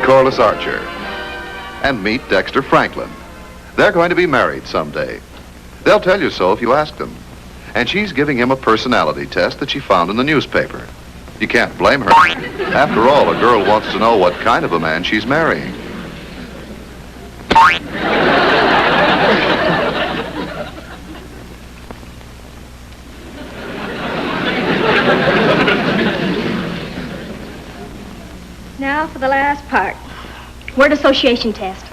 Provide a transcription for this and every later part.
Corliss Archer. And meet Dexter Franklin. They're going to be married someday. They'll tell you so if you ask them. And she's giving him a personality test that she found in the newspaper. You can't blame her. After all, a girl wants to know what kind of a man she's marrying. Now for the last part. Word association test.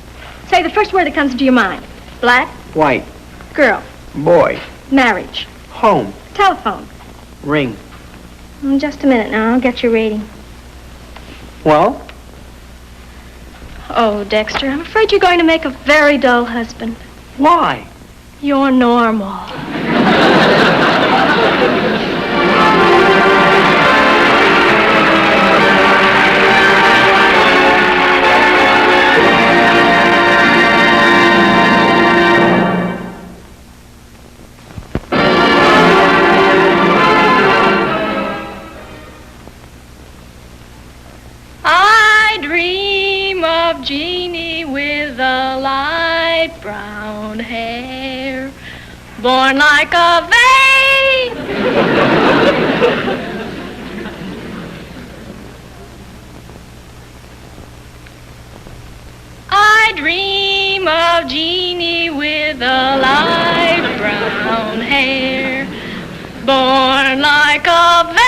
Say the first word that comes into your mind. Black. White. Girl. Boy. Marriage. Home. Telephone. Ring. Just a minute now. I'll get your rating. Well? Oh, Dexter, I'm afraid you're going to make a very dull husband. Why? You're normal. Jeannie with a light brown hair, born like a vase. I dream of Jeannie with a light brown hair, born like a vase.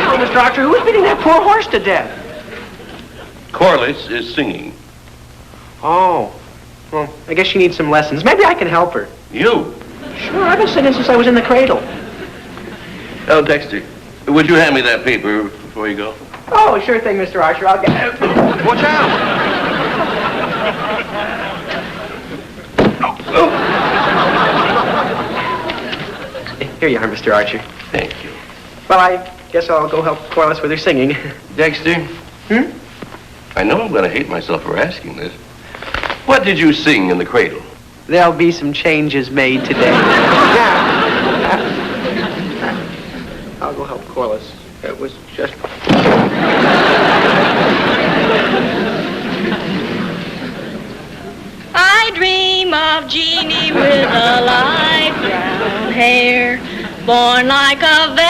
Oh, Mr. Archer, who's beating that poor horse to death? Corliss is singing. Oh. Well, I guess she needs some lessons. Maybe I can help her. You? Sure, I've been singing since I was in the cradle. Oh, Dexter, would you hand me that paper before you go? Oh, sure thing, Mr. Archer. I'll get it. Watch out! Here you are, Mr. Archer. Thank you. Well, I guess I'll go help Corliss with her singing. Dexter? I know I'm going to hate myself for asking this. What did you sing in the cradle? There'll be some changes made today. I'll go help Corliss. It was just... I dream of Jeannie with a light brown hair, born like a babe.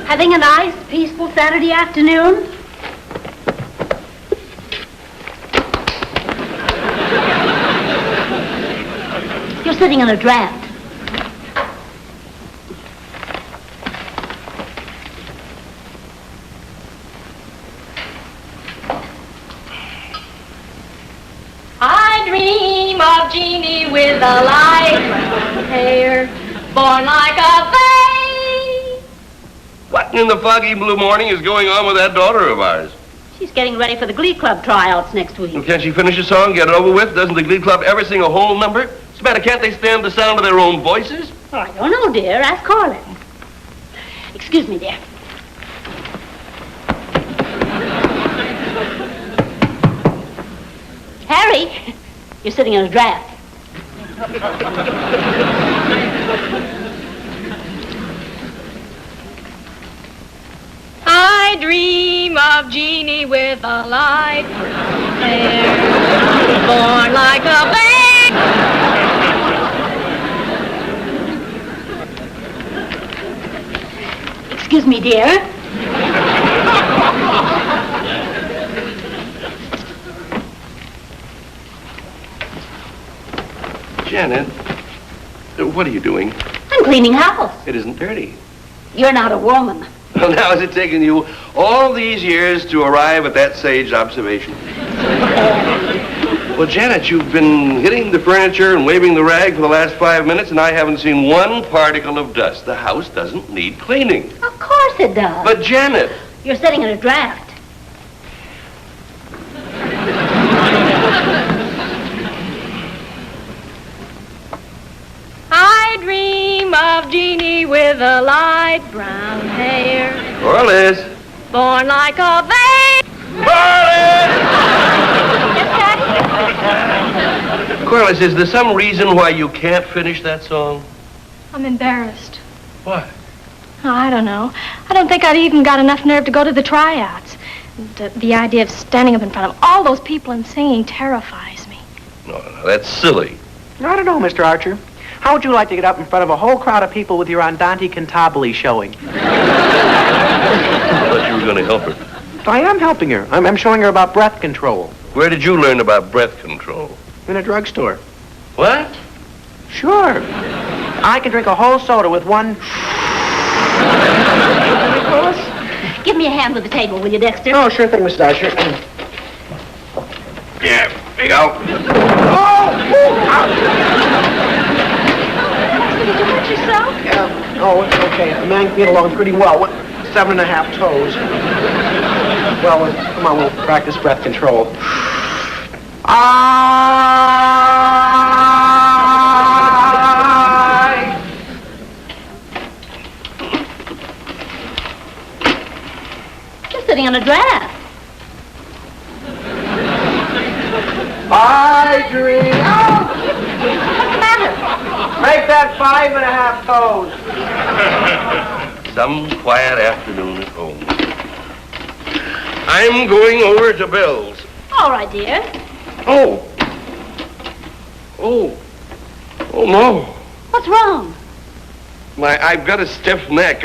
Having a nice, peaceful Saturday afternoon? You're sitting in a draft. I dream of Jeannie with a light brown hair, born like a babe. What in the foggy blue morning is going on with that daughter of ours? She's getting ready for the Glee Club tryouts next week. Well, can't she finish a song, get it over with? Doesn't the Glee Club ever sing a whole number? What's the matter, can't they stand the sound of their own voices? Oh, I don't know, dear. Ask Corliss. Excuse me, dear. Harry, you're sitting in a draft. I dream of Jeannie with a light brown hair, born like a babe. Excuse me, dear. Janet, what are you doing? I'm cleaning house. It isn't dirty. You're not a woman. Well, now, has it taken you all these years to arrive at that sage observation? Well, Janet, you've been hitting the furniture and waving the rag for the last 5 minutes, and I haven't seen one particle of dust. The house doesn't need cleaning. Of course it does. But, Janet... You're sitting in a draft. I dream of Jeannie with a light brown hair, Corliss! born like a babe. Corliss! Corliss, is there some reason why you can't finish that song? I'm embarrassed. What? Oh, I don't know. I don't think I've even got enough nerve to go to the tryouts. The idea of standing up in front of all those people and singing terrifies me. No, that's silly. I don't know, Mr. Archer. How would you like to get up in front of a whole crowd of people with your Andante Cantabile showing? I thought you were going to help her. I am helping her. I'm showing her about breath control. Where did you learn about breath control? In a drugstore. What? Sure. I can drink a whole soda with one... Give me a hand with the table, will you, Dexter? Oh, sure thing, Mr. Archer. Yeah, here you go. Did you hurt yourself? Yeah. Oh, it's okay. The man can get along pretty well with 7.5 toes. Well, come on, we'll practice breath control. You're sitting on a draft. I dream. Oh! What's the matter? Make that 5.5 toes. Some quiet afternoon at home. I'm going over to Bill's. All right, dear. Oh, no. What's wrong? I've got a stiff neck.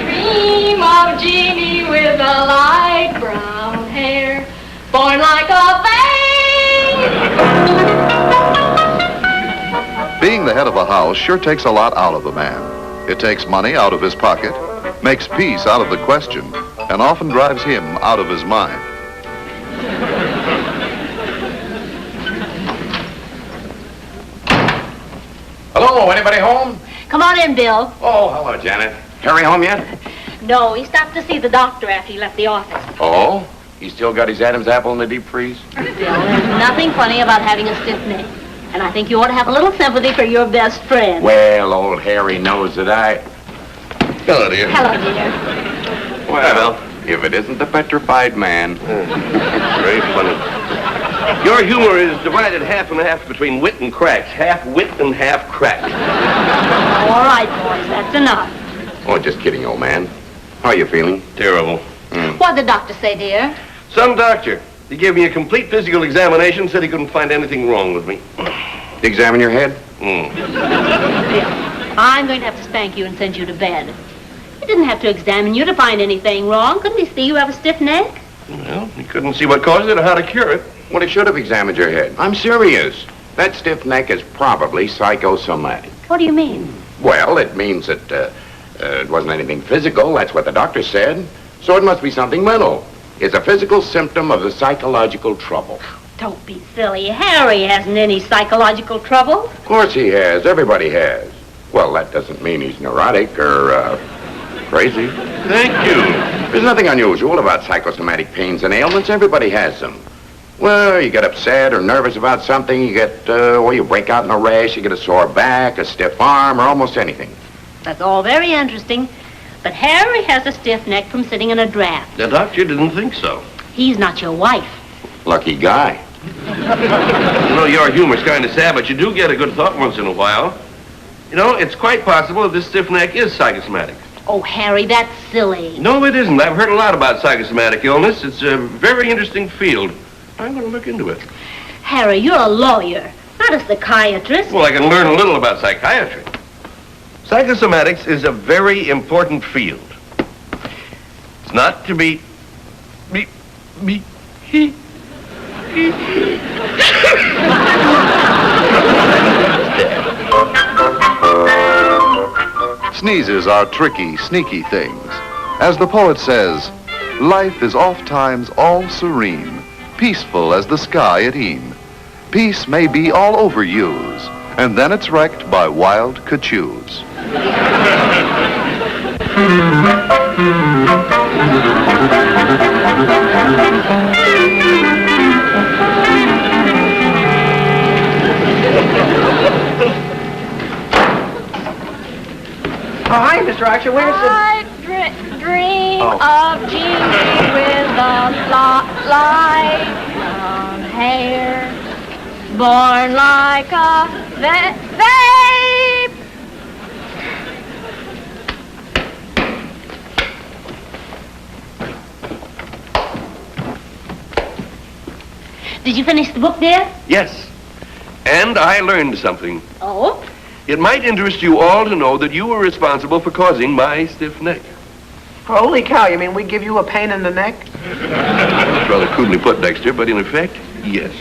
Dream of Jeannie with a light brown hair, born like a babe. Being the head of a house sure takes a lot out of a man. It takes money out of his pocket, makes peace out of the question, and often drives him out of his mind. Hello, anybody home? Come on in, Bill. Oh, hello, Janet. Harry home yet? No, he stopped to see the doctor after he left the office. Oh? He still got his Adam's apple in the deep freeze? Bill, there's nothing funny about having a stiff neck. And I think you ought to have a little sympathy for your best friend. Well, old Harry knows that I... Hello, dear. Hello, dear. Well, if it isn't the petrified man. Very funny. Your humor is divided half and half between wit and cracks. Half wit and half crack. All right, boys, that's enough. Oh, just kidding, old man. How are you feeling? Terrible. What'd the doctor say, dear? Some doctor. He gave me a complete physical examination, said he couldn't find anything wrong with me. Examine your head? Bill, I'm going to have to spank you and send you to bed. He didn't have to examine you to find anything wrong. Couldn't he see you have a stiff neck? Well, he couldn't see what caused it or how to cure it. Well, he should have examined your head. I'm serious. That stiff neck is probably psychosomatic. What do you mean? Well, it means that it wasn't anything physical. That's what the doctor said. So it must be something mental. It's a physical symptom of the psychological trouble. Don't be silly. Harry hasn't any psychological trouble. Of course he has. Everybody has. Well, that doesn't mean he's neurotic or crazy. Thank you. There's nothing unusual about psychosomatic pains and ailments. Everybody has them. Well, you get upset or nervous about something, you get, you break out in a rash, you get a sore back, a stiff arm, or almost anything. That's all very interesting. But Harry has a stiff neck from sitting in a draft. The doctor didn't think so. He's not your wife. Lucky guy. You know, your humor's kind of sad, but you do get a good thought once in a while. You know, it's quite possible that this stiff neck is psychosomatic. Oh, Harry, that's silly. No, it isn't. I've heard a lot about psychosomatic illness. It's a very interesting field. I'm going to look into it. Harry, you're a lawyer, not a psychiatrist. Well, I can learn a little about psychiatry. Psychosomatics is a very important field. It's not to be... Sneezes are tricky, sneaky things. As the poet says, life is oft times all serene, peaceful as the sky at e'en. Peace may be all over yous, and then it's wrecked by wild cachoos. Oh, hi, Mr. Archer. Where's the... I dream of Jeannie with a light brown hair, born like a babe. Did you finish the book, dear? Yes. And I learned something. Oh? It might interest you all to know that you were responsible for causing my stiff neck. Holy cow, you mean we give you a pain in the neck? That's rather crudely put, Dexter, but in effect, yes.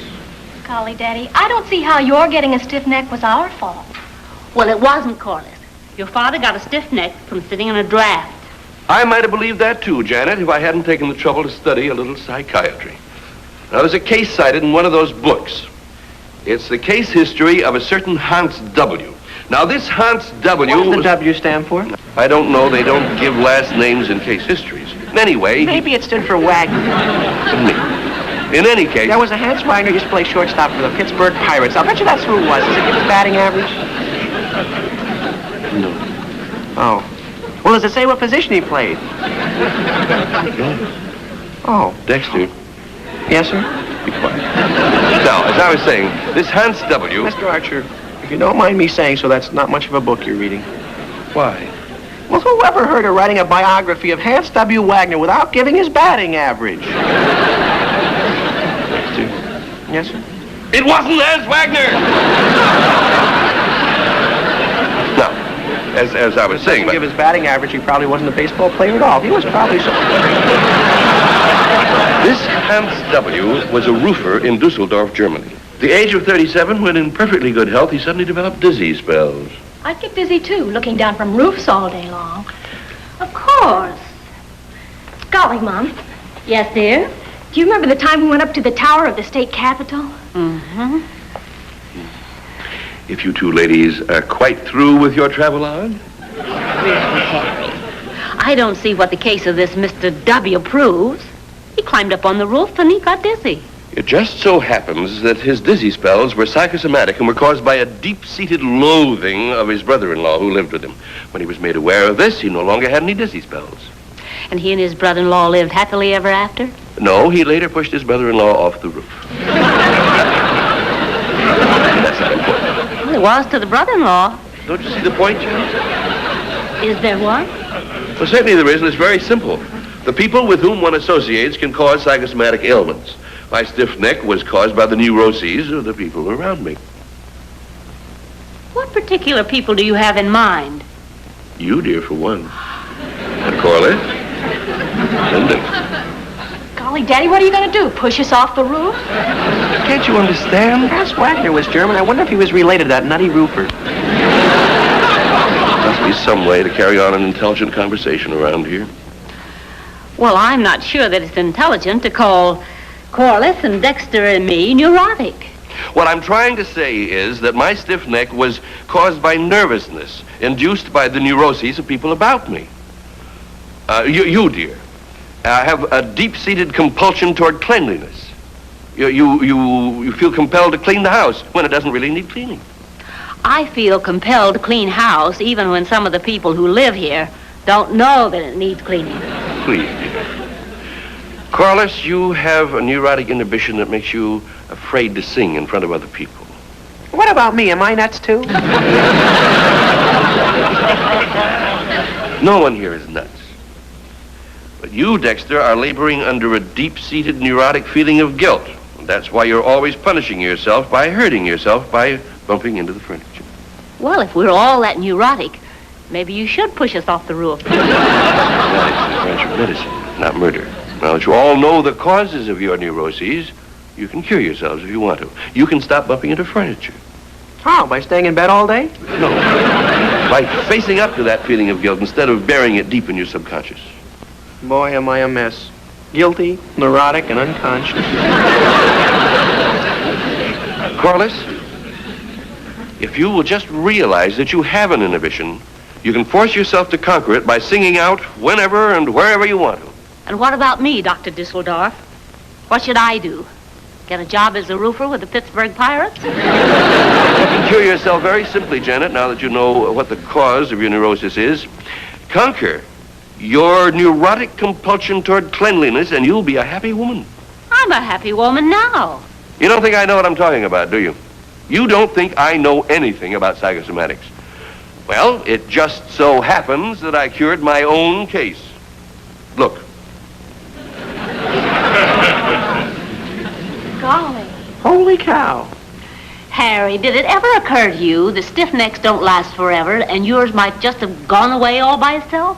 Golly, Daddy, I don't see how your getting a stiff neck was our fault. Well, it wasn't, Corliss. Your father got a stiff neck from sitting in a draft. I might have believed that too, Janet, if I hadn't taken the trouble to study a little psychiatry. Now, there's a case cited in one of those books. It's the case history of a certain Hans W. Now, this Hans W. What does the W stand for? I don't know. They don't give last names in case histories. Anyway... Maybe it stood for Wagner. In any case... There was a Hans Wagner used to play shortstop for the Pittsburgh Pirates. I'll bet you that's who it was. Does it give his batting average? No. Oh. Well, does it say what position he played? Oh. Dexter. Yes, sir? Be quiet. Now, as I was saying, this Hans W... Mr. Archer, if you don't mind me saying so, that's not much of a book you're reading. Why? Well, who ever heard of writing a biography of Hans W. Wagner without giving his batting average? Dexter. Yes, sir? It wasn't Hans Wagner! Now, as I was saying... To give his batting average, he probably wasn't a baseball player at all. He was probably so... This Hans W. was a roofer in Dusseldorf, Germany. At the age of 37, when in perfectly good health, he suddenly developed dizzy spells. I'd get dizzy, too, looking down from roofs all day long. Of course. Golly, Mom. Yes, dear? Do you remember the time we went up to the tower of the state capitol? Mm-hmm. If you two ladies are quite through with your travelogue? I don't see what the case of this Mr. W. proves. He climbed up on the roof and he got dizzy. It just so happens that his dizzy spells were psychosomatic and were caused by a deep-seated loathing of his brother-in-law who lived with him. When he was made aware of this, he no longer had any dizzy spells. And he and his brother-in-law lived happily ever after? No, he later pushed his brother-in-law off the roof. That's not important. Well, it was to the brother-in-law. Don't you see the point, Janet? Is there one? Well, certainly there is, and it's very simple. The people with whom one associates can cause psychosomatic ailments. My stiff neck was caused by the neuroses of the people around me. What particular people do you have in mind? You, dear, for one. And Corliss. And Dexter. Golly, Daddy, what are you going to do? Push us off the roof? Can't you understand? Hans Wagner was German. I wonder if he was related to that nutty roofer. Must be some way to carry on an intelligent conversation around here. Well, I'm not sure that it's intelligent to call Corliss and Dexter and me neurotic. What I'm trying to say is that my stiff neck was caused by nervousness induced by the neuroses of people about me. You, dear, have a deep-seated compulsion toward cleanliness. You feel compelled to clean the house when it doesn't really need cleaning. I feel compelled to clean house even when some of the people who live here don't know that it needs cleaning. Please, dear. Corliss, you have a neurotic inhibition that makes you afraid to sing in front of other people. What about me? Am I nuts, too? No one here is nuts. But you, Dexter, are laboring under a deep-seated neurotic feeling of guilt. That's why you're always punishing yourself by hurting yourself by bumping into the furniture. Well, if we're all that neurotic, maybe you should push us off the roof. That's medicine, not murder. Now that you all know the causes of your neuroses, you can cure yourselves if you want to. You can stop bumping into furniture. How? By staying in bed all day? No. By facing up to that feeling of guilt instead of burying it deep in your subconscious. Boy, am I a mess. Guilty, neurotic, and unconscious. Corliss, if you will just realize that you have an inhibition, you can force yourself to conquer it by singing out whenever and wherever you want to. And what about me, Dr. Dusseldorf? What should I do? Get a job as a roofer with the Pittsburgh Pirates? You can cure yourself very simply, Janet, now that you know what the cause of your neurosis is. Conquer your neurotic compulsion toward cleanliness, and you'll be a happy woman. I'm a happy woman now. You don't think I know what I'm talking about, do you? You don't think I know anything about psychosomatics. Well, it just so happens that I cured my own case. Look. Golly. Holy cow. Harry, did it ever occur to you that stiff necks don't last forever and yours might just have gone away all by itself?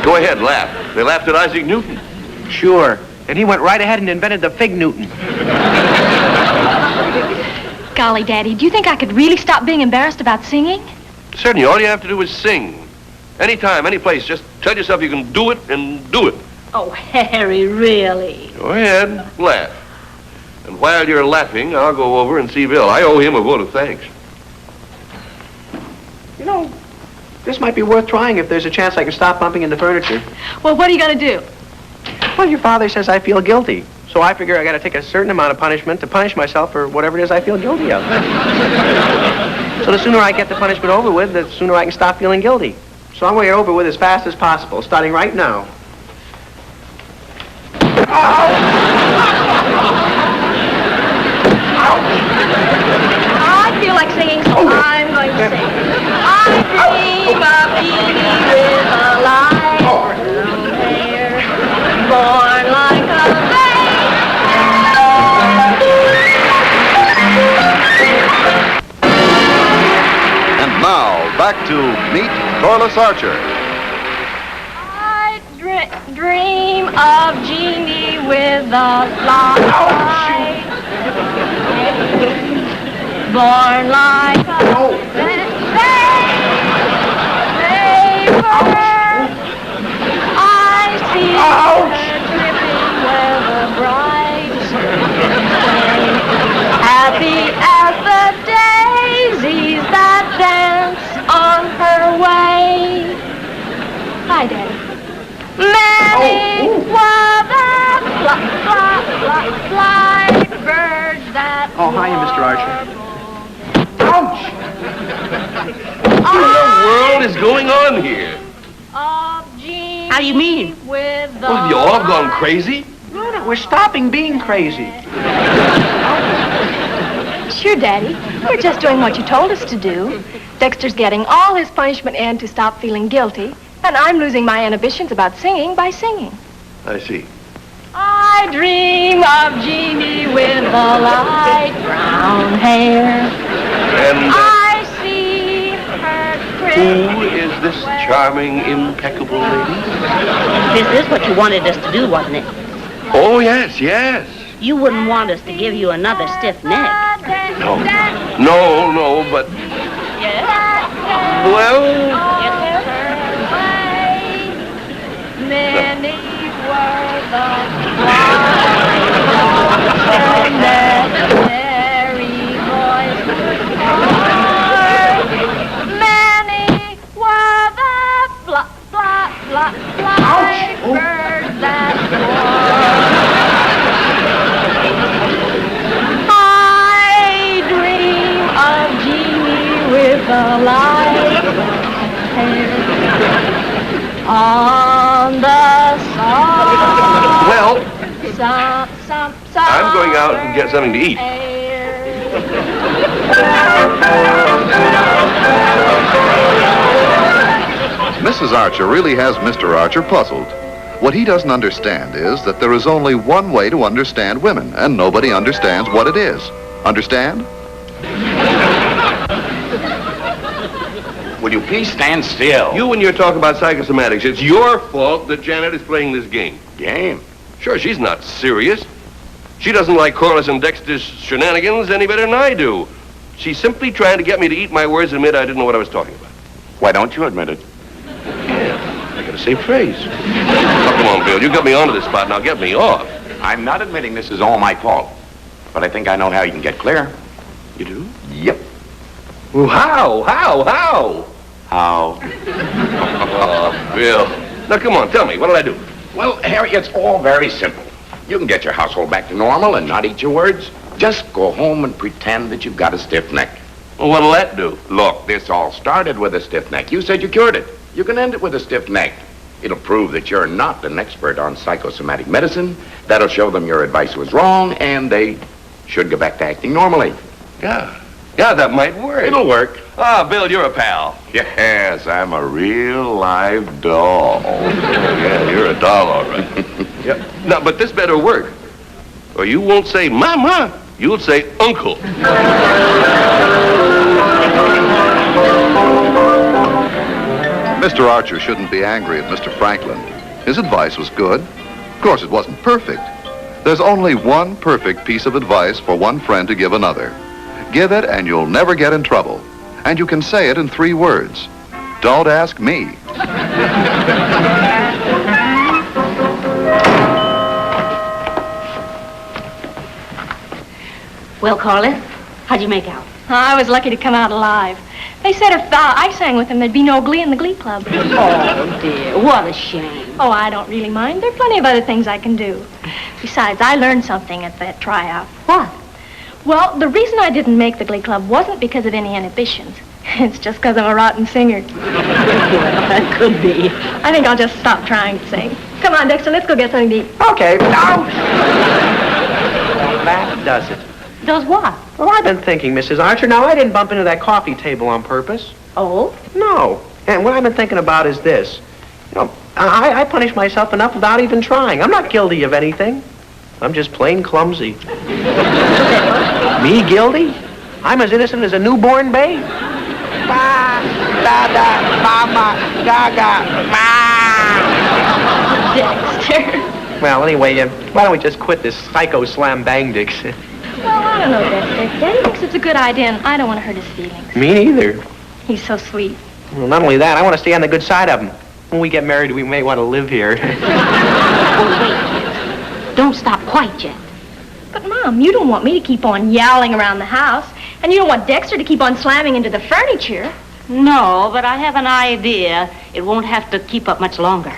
Go ahead, laugh. They laughed at Isaac Newton. Sure. And he went right ahead and invented the Fig Newton. Golly, Daddy, do you think I could really stop being embarrassed about singing? Certainly, all you have to do is sing. Anytime, any place, just tell yourself you can do it and do it. Oh, Harry, really? Go ahead, laugh. And while you're laughing, I'll go over and see Bill. I owe him a vote of thanks. You know, this might be worth trying if there's a chance I can stop bumping into furniture. Well, what are you going to do? Well, your father says I feel guilty. So I figure I got to take a certain amount of punishment to punish myself for whatever it is I feel guilty of. So the sooner I get the punishment over with, the sooner I can stop feeling guilty. So I'm going to get over with as fast as possible, starting right now. I feel like singing, so I'm going to sing. I dream of Edie with a light brown hair, born like a babe. And now, back to Meet Corliss Archer. I dream of Jeannie with a light, born like a I see her dripping where the bright happy as the daisies that dance on her way. Hi, Daddy. Many were the fly birds that Oh, hiya, Mr. Archer. What in the world is going on here? How do you mean? With Well, have you all gone crazy? No, we're stopping being crazy. Sure, Daddy. We're just doing what you told us to do. Dexter's getting all his punishment in to stop feeling guilty, and I'm losing my inhibitions about singing by singing. I see. I dream of Jeannie with the light brown hair. And I see her who is this charming, impeccable lady? This is what you wanted us to do, wasn't it? Oh, yes, yes. You wouldn't want us to give you another stiff neck. No, but... Well... Many were the and that merry voice heard. Many were the fly birds that I dream of Jeannie with the light hair on the sun. Well, I'm going out and get something to eat. Mrs. Archer really has Mr. Archer puzzled. What he doesn't understand is that there is only one way to understand women, and nobody understands what it is. Understand? Will you please stand still? You and your talk about psychosomatics, it's your fault that Janet is playing this game. Game? Sure, she's not serious. She doesn't like Corliss and Dexter's shenanigans any better than I do. She's simply trying to get me to eat my words and admit I didn't know what I was talking about. Why don't you admit it? Yeah, I got a safe phrase. Oh, come on, Bill, you got me onto this spot, now get me off. I'm not admitting this is all my fault, but I think I know how you can get clear. You do? Yep. Well, how? How? Oh, Bill. Now, come on, tell me, what did I do? Well, Harry, it's all very simple. You can get your household back to normal and not eat your words. Just go home and pretend that you've got a stiff neck. Well, what'll that do? Look, this all started with a stiff neck. You said you cured it. You can end it with a stiff neck. It'll prove that you're not an expert on psychosomatic medicine. That'll show them your advice was wrong, and they should go back to acting normally. Yeah, that might work. It'll work. Ah, Bill, you're a pal. Yes, I'm a real live doll. Yeah, you're a doll, all right. Yeah. No, but this better work. Or you won't say mama, you'll say uncle. Mr. Archer shouldn't be angry at Mr. Franklin. His advice was good. Of course, it wasn't perfect. There's only one perfect piece of advice for one friend to give another. Give it and you'll never get in trouble. And you can say it in 3 words. Don't ask me. Well, Corliss, how'd you make out? I was lucky to come out alive. They said if I sang with them, there'd be no glee in the glee club. Oh, dear, what a shame. Oh, I don't really mind. There are plenty of other things I can do. Besides, I learned something at that tryout. What? Well, the reason I didn't make the glee club wasn't because of any inhibitions. It's just because I'm a rotten singer. That could be. I think I'll just stop trying to sing. Come on, Dexter, let's go get something to eat. Okay. Ouch! Well, that does it. Does what? Well, I've been thinking, Mrs. Archer. Now, I didn't bump into that coffee table on purpose. Oh? No. And what I've been thinking about is this. You know, I punish myself enough without even trying. I'm not guilty of anything. I'm just plain clumsy. Me guilty? I'm as innocent as a newborn babe. Ba, da, da, mama, gaga, ma. Dexter. Well, anyway, why don't we just quit this psycho slam bang dicks? Well, I don't know, Dexter. Daddy thinks it's a good idea, and I don't want to hurt his feelings. Me neither. He's so sweet. Well, not only that, I want to stay on the good side of him. When we get married, we may want to live here. Oh, wait. Don't stop quite yet. But, Mom, you don't want me to keep on yowling around the house, and you don't want Dexter to keep on slamming into the furniture. No, but I have an idea. It won't have to keep up much longer.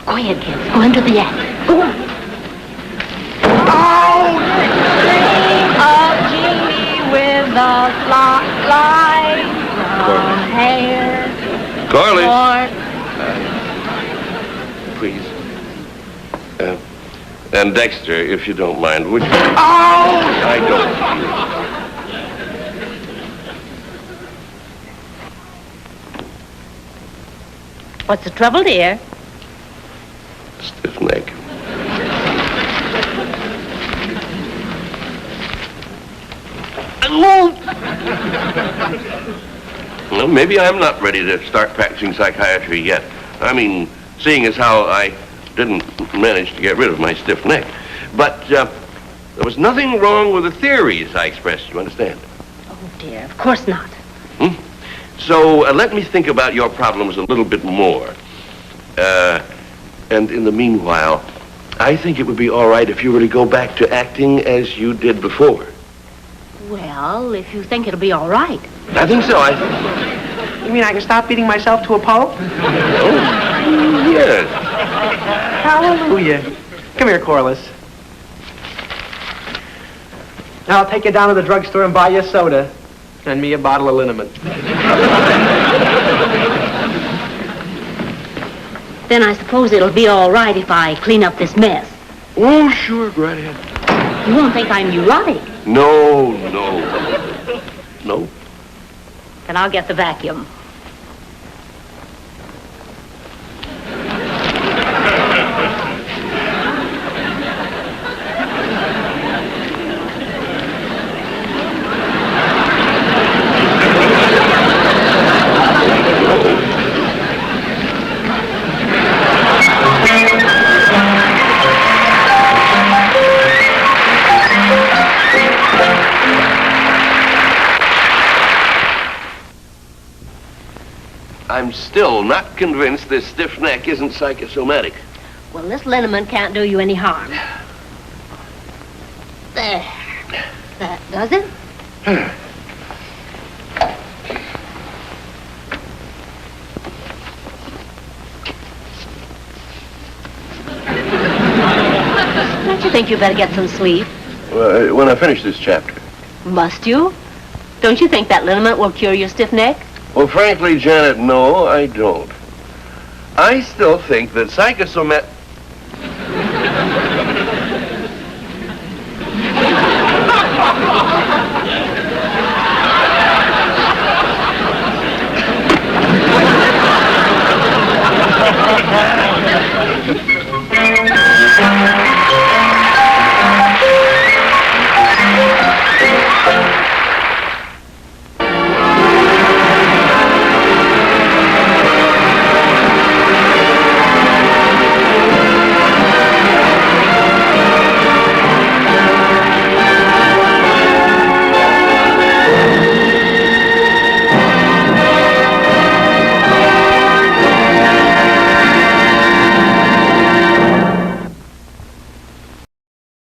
Go ahead, kids. Go into the attic. Go on. Oh! Dream of Jeannie with the light brown hair. Corliss. Please. And Dexter, if you don't mind, would you? Oh! I don't. What's the trouble, dear? Stiff neck. Well, maybe I'm not ready to start practicing psychiatry yet. I mean, seeing as how I didn't manage to get rid of my stiff neck. But there was nothing wrong with the theories I expressed, you understand? Oh, dear, of course not. So let me think about your problems a little bit more. And in the meanwhile, I think it would be all right if you were to go back to acting as you did before. Well, if you think it'll be all right. I think so. You mean I can stop beating myself to a pulp? Oh, yes. Hallelujah. Come here, Corliss. Now I'll take you down to the drugstore and buy you a soda. And me a bottle of liniment. Then I suppose it'll be all right if I clean up this mess. Oh, sure, go right ahead. You won't think I'm neurotic. No. Then I'll get the vacuum. I'm still not convinced this stiff neck isn't psychosomatic. Well, this liniment can't do you any harm. There. That does it? Don't you think you better get some sleep? When I finish this chapter. Must you? Don't you think that liniment will cure your stiff neck? Well, frankly, Janet, no, I don't. I still think that psychosomatic...